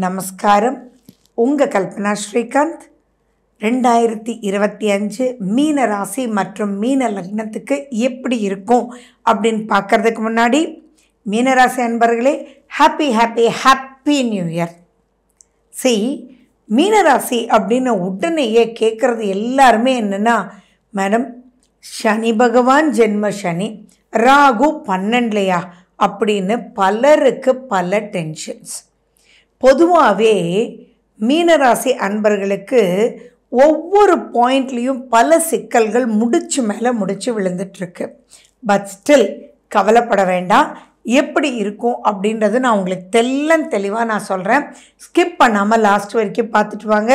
நமஸ்காரம். உங்கள் கல்பனா ஸ்ரீகாந்த். 2025 மீன ராசி மற்றும் மீன லக்னத்துக்கு எப்படி இருக்கும் அப்படின்னு பார்க்கறதுக்கு முன்னாடி, மீனராசி அன்பர்களே, happy happy happy new year. மீனராசி அப்படின்னு உடனேயே கேட்குறது எல்லாருமே என்னென்னா, மேடம் சனி பகவான் ஜென்ம சனி, ராகு 12லையா அப்படின்னு பலருக்கு பல டென்ஷன்ஸ். பொதுவாகவே மீனராசி அன்பர்களுக்கு ஒவ்வொரு பாயிண்ட்லேயும் பல சிக்கல்கள் முடிச்சு மேலே முடிச்சு விழுந்துட்டுருக்கு. பட் ஸ்டில் கவலைப்பட வேண்டாம். எப்படி இருக்கும் அப்படின்றது நான் உங்களுக்கு தெளிவாக நான் சொல்கிறேன். ஸ்கிப் பண்ணாமல் லாஸ்ட் வரைக்கும் பார்த்துட்டு வாங்க.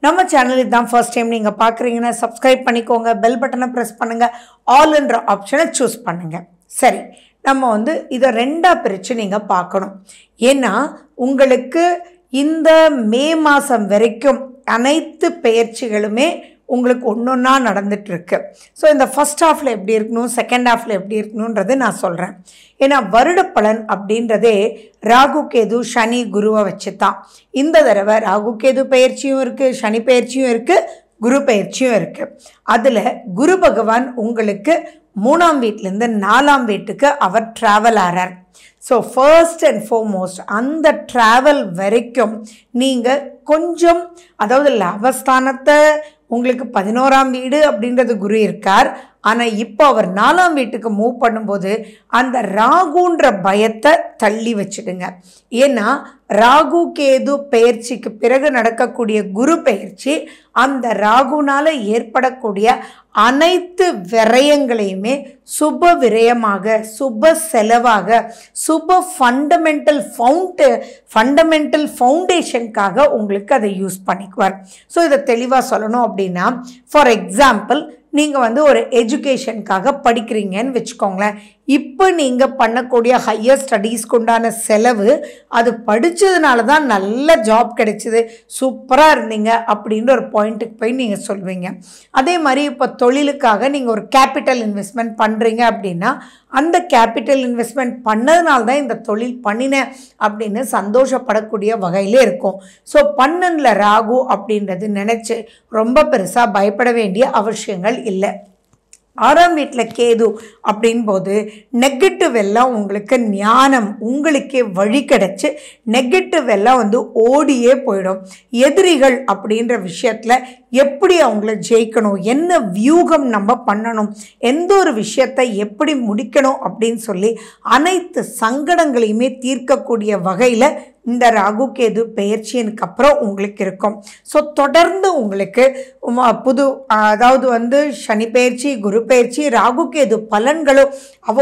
நம்ம சேனல் இதுதான் ஃபர்ஸ்ட் டைம் நீங்கள் பார்க்குறீங்கன்னா சப்ஸ்கிரைப் பண்ணிக்கோங்க, பெல் பட்டனை ப்ரெஸ் பண்ணுங்கள், ஆல்ன்ற ஆப்ஷனை சூஸ் பண்ணுங்கள். சரி, நம்ம இதை ரெண்டாக பிரித்து நீங்கள் பார்க்கணும். ஏன்னா உங்களுக்கு இந்த மே மாதம் வரைக்கும் அனைத்து பெயர்ச்சிகளுமே உங்களுக்கு ஒன்றா நடந்துகிட்ருக்கு. ஸோ இந்த ஃபஸ்ட் ஹாஃபில் எப்படி இருக்கணும், செகண்ட் ஹாஃபில் எப்படி இருக்கணுன்றது நான் சொல்கிறேன். ஏன்னா வருட பலன் அப்படின்றதே ராகு கேது சனி குருவை வச்சு தான். இந்த தடவை ராகு கேது பெயர்ச்சியும் இருக்குது, சனி பெயர்ச்சியும் இருக்குது, குரு பெயர்ச்சியும் இருக்குது. அதில் குரு பகவான் உங்களுக்கு 3ஆம் வீட்டிலேருந்து 4ஆம் வீட்டுக்கு அவர் ட்ராவல் ஆகிறார். ஸோ ஃபர்ஸ்ட் அண்ட் ஃபார்மோஸ்ட் அந்த ட்ராவல் வரைக்கும் நீங்கள் கொஞ்சம், அதாவது லாபஸ்தானத்தை உங்களுக்கு 11ஆம் வீடு அப்படின்றது குரு இருக்கார். ஆனால் இப்போ அவர் 4ஆம் வீட்டுக்கு மூவ் பண்ணும்போது அந்த ராகுன்ற பயத்தை தள்ளி வச்சுடுங்க. ஏன்னா ராகு கேது பெயர்ச்சிக்கு பிறகு நடக்கக்கூடிய குரு பெயர்ச்சி அந்த ராகுனால் ஏற்படக்கூடிய அனைத்து விரயங்களையுமே சுப விரயமாக, சுப செலவாக, சுப ஃபண்டமெண்டல் ஃபவுண்டேஷனுக்காக உங்களுக்கு அதை யூஸ் பண்ணிக்குவார். ஸோ இதை தெளிவாக சொல்லணும் அப்படின்னா, ஃபார் எக்ஸாம்பிள் நீங்கள் ஒரு எஜுகேஷனுக்காக படிக்கிறீங்கன்னு வச்சுக்கோங்களேன். இப்போ நீங்கள் பண்ணக்கூடிய ஹையர் ஸ்டடீஸ்க்கு உண்டான செலவு அது படித்ததுனால தான் நல்ல ஜாப் கிடைச்சிது, சூப்பராக இருந்தீங்க அப்படின்ற ஒரு பாயிண்ட்டுக்கு போய் நீங்கள் சொல்வீங்க. அதே மாதிரி இப்போ தொழிலுக்காக நீங்கள் ஒரு கேபிட்டல் இன்வெஸ்ட்மெண்ட் பண்ணுறீங்க அப்படின்னா அந்த கேபிட்டல் இன்வெஸ்ட்மெண்ட் பண்ணதுனால தான் இந்த தொழில் பண்ணினேன் அப்படின்னு சந்தோஷப்படக்கூடிய வகையில் இருக்கும். ஸோ 12ல் ராகு அப்படின்றது நினச்சி ரொம்ப பெருசாக பயப்பட வேண்டிய அவசியங்கள் இல்லை. 6ஆம் வீட்டில் கேது அப்படின் போது நெகட்டிவ் எல்லாம் உங்களுக்கு ஞானம், உங்களுக்கே வழி கிடச்சி நெகட்டிவ் எல்லாம் ஓடியே போயிடும். எதிரிகள் அப்படின்ற விஷயத்தில் எப்படி அவங்கள ஜெயிக்கணும், என்ன வியூகம் நம்ம பண்ணணும், எந்த ஒரு விஷயத்தை எப்படி முடிக்கணும் அப்படின்னு சொல்லி அனைத்து சங்கடங்களையுமே தீர்க்கக்கூடிய வகையில் இந்த ராகு கேது பெயர்ச்சிக்கு அப்புறம் உங்களுக்கு இருக்கும். ஸோ தொடர்ந்து உங்களுக்கு அதாவது சனி பெயர்ச்சி, குரு பெயர்ச்சி, ராகு கேது பலன்களும்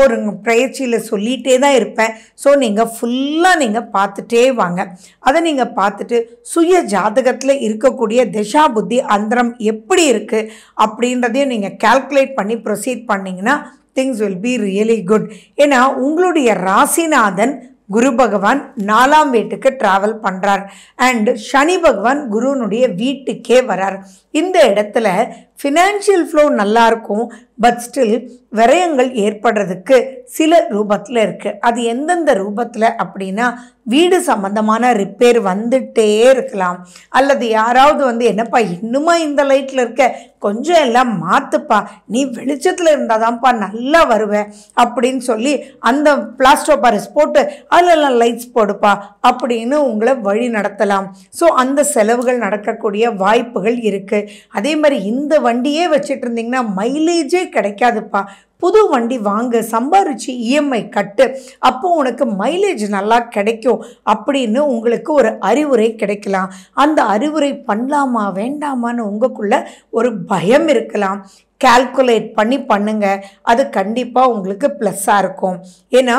ஒரு பெயர்ச்சியில் சொல்லிகிட்டே தான் இருப்பேன். ஸோ நீங்கள் ஃபுல்லாக நீங்கள் பார்த்துட்டே வாங்க. அதை நீங்கள் பார்த்துட்டு சுய ஜாதகத்தில் இருக்கக்கூடிய திசா புத்தி அந்தரம் எப்படி இருக்குது அப்படின்றதையும் நீங்கள் கால்குலேட் பண்ணி ப்ரொசீட் பண்ணிங்கன்னா things will be really good. ஏன்னா உங்களுடைய ராசிநாதன் குரு பகவான் 4ஆம் வீட்டுக்கு ட்ராவல் பண்ணுறார் அண்ட் சனி பகவான் குருனுடைய வீட்டுக்கே வரார். இந்த இடத்துல ஃபினான்ஷியல் ஃப்ளோ நல்லாயிருக்கும். பட் ஸ்டில் விரயங்கள் ஏற்படுறதுக்கு சில ரூபத்தில் இருக்குது. அது எந்தெந்த ரூபத்தில் அப்படின்னா, வீடு சம்மந்தமான ரிப்பேர் வந்துட்டே இருக்கலாம். அல்லது யாராவது என்னப்பா இன்னுமா இந்த லைட்டில் இருக்க, கொஞ்சம் எல்லாம் மாற்றுப்பா, நீ வெளிச்சத்தில் இருந்தால் தான்ப்பா நல்லா வருவேன் அப்படின்னு சொல்லி அந்த பிளாஸ்டர் பாரிஸ் போட்டு அதிலெல்லாம் லைட்ஸ் போடுப்பா அப்படின்னு உங்களை வழி நடத்தலாம். ஸோ அந்த செலவுகள் நடக்கக்கூடிய வாய்ப்புகள் இருக்குது. அதே மாதிரி இந்த வண்டியே வச்சுட்டு இருந்தீங்கன்னா மைலேஜே கிடைக்காதுப்பா, புது வண்டி வாங்க, சம்பாரிச்சு இஎம்ஐ கட்டு, அப்போ உனக்கு மைலேஜ் நல்லா கிடைக்கும் அப்படின்னு உங்களுக்கு ஒரு அறிவுரை கிடைக்கலாம். அந்த அறிவுரை பண்ணலாமா வேண்டாமான்னு உங்களுக்குள்ள ஒரு பயம் இருக்கலாம். கால்குலேட் பண்ணி பண்ணுங்க, அது கண்டிப்பாக உங்களுக்கு ப்ளஸ்ஸாக இருக்கும். ஏன்னா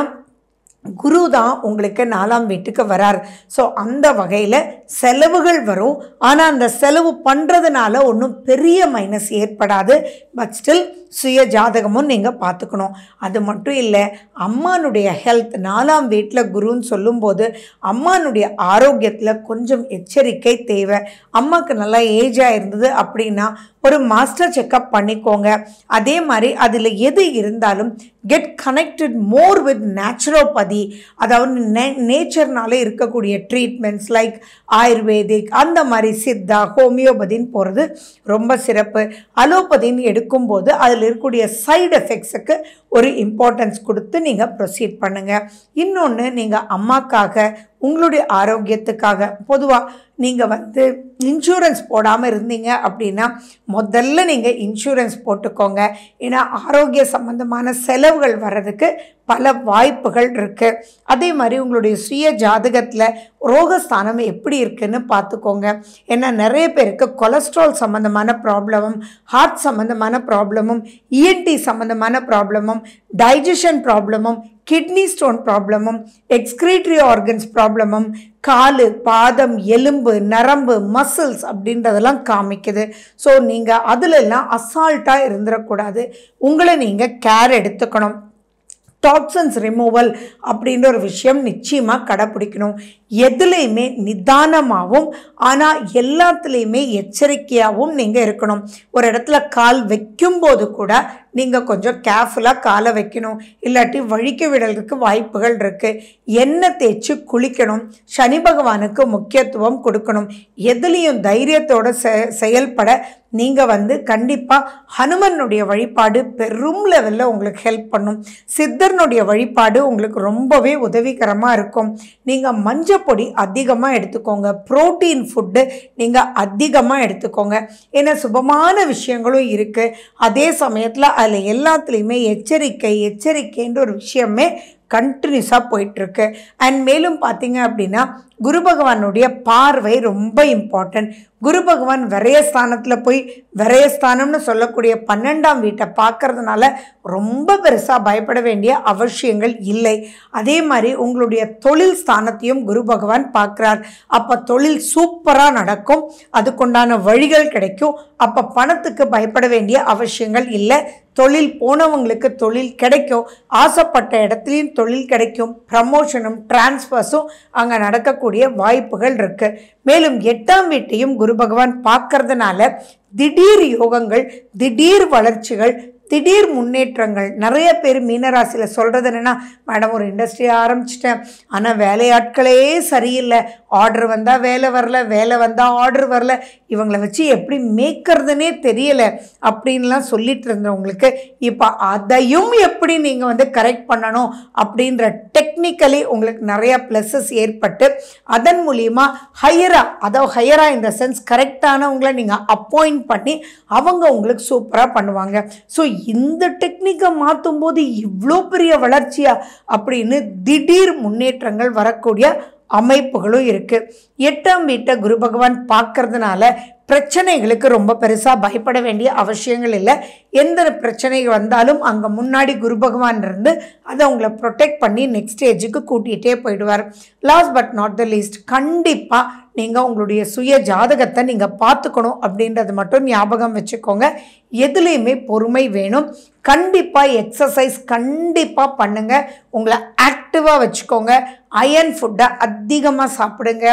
குரு தான் உங்களுக்கு 4ஆம் வீட்டுக்கு வரார். ஸோ அந்த வகையில் செலவுகள் வரும். ஆனால் அந்த செலவு பண்ணுறதுனால ஒன்றும் பெரிய மைனஸ் ஏற்படாது. பட் ஸ்டில் சுய ஜாதகமும் நீங்கள் பார்த்துக்கணும். அது மட்டும் இல்லை, அம்மானுடைய ஹெல்த் 4ஆம் வீட்டில் குருன்னு சொல்லும்போது அம்மானுடைய ஆரோக்கியத்தில் கொஞ்சம் எச்சரிக்கை தேவை. அம்மாவுக்கு நல்லா ஏஜாக இருந்தது அப்படின்னா ஒரு மாஸ்டர் செக்கப் பண்ணிக்கோங்க. அதே மாதிரி அதில் எது இருந்தாலும் get connected more with naturopathy, அதாவது நேச்சர்னால இருக்கக்கூடிய ட்ரீட்மெண்ட்ஸ் லைக் ஆயுர்வேதிக், அந்த மாதிரி சித்தா, ஹோமியோபதின்னு போகிறது ரொம்ப சிறப்பு. அலோபதின்னு எடுக்கும்போது அதில் இருக்கக்கூடிய சைடு எஃபெக்ட்ஸுக்கு ஒரு இம்பார்ட்டன்ஸ் கொடுத்து நீங்கள் ப்ரொசீட் பண்ணுங்கள். இன்னொன்று, நீங்கள் அம்மாக்காக உங்களுடைய ஆரோக்கியத்துக்காக பொதுவாக நீங்கள் இன்சூரன்ஸ் போடாமல் இருந்தீங்க அப்படின்னா முதல்ல நீங்கள் இன்சூரன்ஸ் போட்டுக்கோங்க. ஏன்னா ஆரோக்கிய சம்பந்தமான செலவுகள் வர்றதுக்கு பல வாய்ப்புகள் இருக்குது. அதே மாதிரி உங்களுடைய சுய ஜாதகத்தில் ரோகஸ்தானம் எப்படி இருக்குன்னு பார்த்துக்கோங்க. ஏன்னா நிறைய பேருக்கு கொலஸ்ட்ரால் சம்மந்தமான ப்ராப்ளமும், ஹார்ட் சம்மந்தமான ப்ராப்ளமும், இஎன்டி சம்மந்தமான ப்ராப்ளமும், டைஜஷன் ப்ராப்ளமும், கிட்னி ஸ்டோன் ப்ராப்ளமும், எக்ஸ்கிரீட்டரி ஆர்கன்ஸ் ப்ராப்ளமும், காலு, பாதம், எலும்பு, நரம்பு, மசில்ஸ் அப்படின்றதெல்லாம் காமிக்குது. ஸோ நீங்கள் அதிலெல்லாம் அசால்ட்டாக இருந்துடக்கூடாது. உங்களை நீங்கள் கேர் எடுத்துக்கணும். டாக்ஸன்ஸ் ரிமூவல் அப்படின்ற ஒரு விஷயம் நிச்சயமாக கடைப்பிடிக்கணும். எதுலேயுமே நிதானமாகவும் ஆனால் எல்லாத்துலேயுமே எச்சரிக்கையாகவும் நீங்கள் இருக்கணும். ஒரு இடத்துல கால் வைக்கும்போது கூட நீங்கள் கொஞ்சம் கேர்ஃபுல்லாக காலை வைக்கணும், இல்லாட்டி வழிக்க விடறதுக்கு வாய்ப்புகள் இருக்குது. எண்ணெய் தேய்ச்சி குளிக்கணும். சனி பகவானுக்கு முக்கியத்துவம் கொடுக்கணும். எதுலேயும் தைரியத்தோடு செயல்பட நீங்கள் கண்டிப்பாக ஹனுமனுடைய வழிபாடு பெரும் லெவலில் உங்களுக்கு ஹெல்ப் பண்ணும். சித்தர்னுடைய வழிபாடு உங்களுக்கு ரொம்பவே உதவிகரமாக இருக்கும். நீங்கள் மஞ்சப்பொடி அதிகமாக எடுத்துக்கோங்க. புரோட்டீன் ஃபுட்டு நீங்கள் அதிகமாக எடுத்துக்கோங்க. ஏன்னா சுபமான விஷயங்களும் இருக்குது. அதே சமயத்தில் அதில் எல்லாத்துலேயுமே எச்சரிக்கைன்ற ஒரு விஷயமே கண்டினியூஸாக போயிட்டுருக்கு. அண்ட் மேலும் பார்த்தீங்க அப்படின்னா குரு பகவானுடைய பார்வை ரொம்ப இம்பார்ட்டன்ட். குரு பகவான் விரயஸ்தானத்தில் போய் விரயஸ்தானம்னு சொல்லக்கூடிய 12ஆம் வீட்டை பார்க்கறதுனால ரொம்ப பெருசாக பயப்பட வேண்டிய அவசியங்கள் இல்லை. அதே மாதிரி உங்களுடைய தொழில் ஸ்தானத்தையும் குரு பகவான் பார்க்குறார். அப்போ தொழில் சூப்பராக நடக்கும், அதுக்குண்டான வழிகள் கிடைக்கும். அப்போ பணத்துக்கு பயப்பட வேண்டிய அவசியங்கள் இல்லை. தொழில் போனவங்களுக்கு தொழில் கிடைக்கும். ஆசைப்பட்ட இடத்துலையும் தொழில் கிடைக்கும். ப்ரமோஷனும் டிரான்ஸ்ஃபர்ஸும் அங்கே நடக்கக்கூடிய வாய்ப்புகள் இருக்கு. மேலும் 8ஆம் வீட்டையும் குரு பகவான் பார்க்கறதுனால திடீர் யோகங்கள், திடீர் வளர்ச்சிகள், திடீர் முன்னேற்றங்கள். நிறைய பேர் மீனராசியில் சொல்கிறது என்னென்னா, மேடம் ஒரு இண்டஸ்ட்ரி ஆரம்பிச்சிட்டேன், ஆனால் வேலையாட்களே சரியில்லை, ஆர்டர் வந்தால் வேலை வரல, வேலை வந்தால் ஆர்டர் வரல, இவங்களை வச்சு எப்படி மேய்க்கிறதுனே தெரியலை அப்படின்லாம் சொல்லிட்டு இருந்தவங்களுக்கு இப்போ அதையும் எப்படி நீங்கள் கரெக்ட் பண்ணணும் அப்படின்ற டெக்னிக்கலி உங்களுக்கு நிறைய ப்ளஸஸ் ஏற்பட்டு அதன் மூலிமா ஹையராக இந்த சென்ஸ் கரெக்டானவங்களை நீங்கள் அப்பாயிண்ட் பண்ணி அவங்க உங்களுக்கு சூப்பராக பண்ணுவாங்க. ஸோ இந்த டெக்னிக்கை மாற்றும் போது இவ்வளோ பெரிய வளர்ச்சியா அப்படின்னு திடீர் முன்னேற்றங்கள் வரக்கூடிய அமைப்புகளும் இருக்கு. 8ஆம் வீட்டை குரு பகவான் பார்க்கறதுனால பிரச்சனைகளுக்கு ரொம்ப பெருசாக பயப்பட வேண்டிய அவசியங்கள் இல்லை. எந்த பிரச்சனை வந்தாலும் அங்கே முன்னாடி குரு பகவான் இருந்து அதை உங்களை ப்ரொடெக்ட் பண்ணி நெக்ஸ்ட் ஸ்டேஜுக்கு கூட்டிகிட்டே போயிடுவார். Last but not the least, கண்டிப்பாக நீங்கள் உங்களுடைய சுய ஜாதகத்தை நீங்கள் பார்த்துக்கணும் அப்படின்றது மட்டும் ஞாபகம் வச்சுக்கோங்க. எதுலேயுமே பொறுமை வேணும். கண்டிப்பாக எக்ஸசைஸ் கண்டிப்பாக பண்ணுங்கள். உங்களை ஆக்டிவாக வச்சுக்கோங்க. அயர்ன் ஃபுட்டை அதிகமாக சாப்பிடுங்க.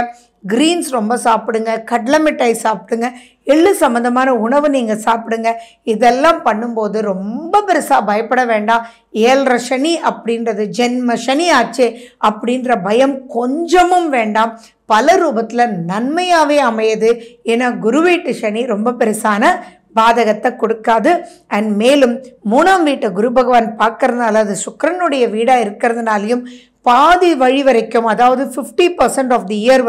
கிரீன்ஸ் ரொம்ப சாப்பிடுங்க. கடலை மிட்டாய் சாப்பிடுங்க. எள்ளு சம்மந்தமான உணவு நீங்கள் சாப்பிடுங்க. இதெல்லாம் பண்ணும்போது ரொம்ப பெருசாக பயப்பட வேண்டாம். 7.5 சனி அப்படின்றது ஜென்ம சனி ஆச்சே அப்படின்ற பயம் கொஞ்சமும் வேண்டாம். பல ரூபத்தில் நன்மையாகவே அமையுது. ஏன்னா குருவீட்டு சனி ரொம்ப பெருசான பாதகத்தை கொடுக்காது. அண்ட் மேலும் 3ஆம் வீட்டை குரு பகவான் பார்க்கறதுனால, அது சுக்கிரனுடைய வீடாக இருக்கிறதுனாலையும் பாதி வழி வரைக்கும், அதாவது 50% ஆஃப் தி இயர்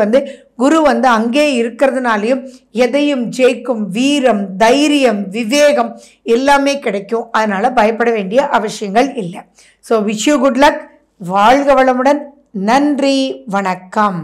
குரு அங்கே இருக்கிறதுனாலையும் எதையும் ஜெயிக்கும் வீரம், தைரியம், விவேகம் எல்லாமே கிடைக்கும். அதனால் பயப்பட வேண்டிய அவசியங்கள் இல்லை. So wish you good luck. வாழ்க வளமுடன். நன்றி, வணக்கம்.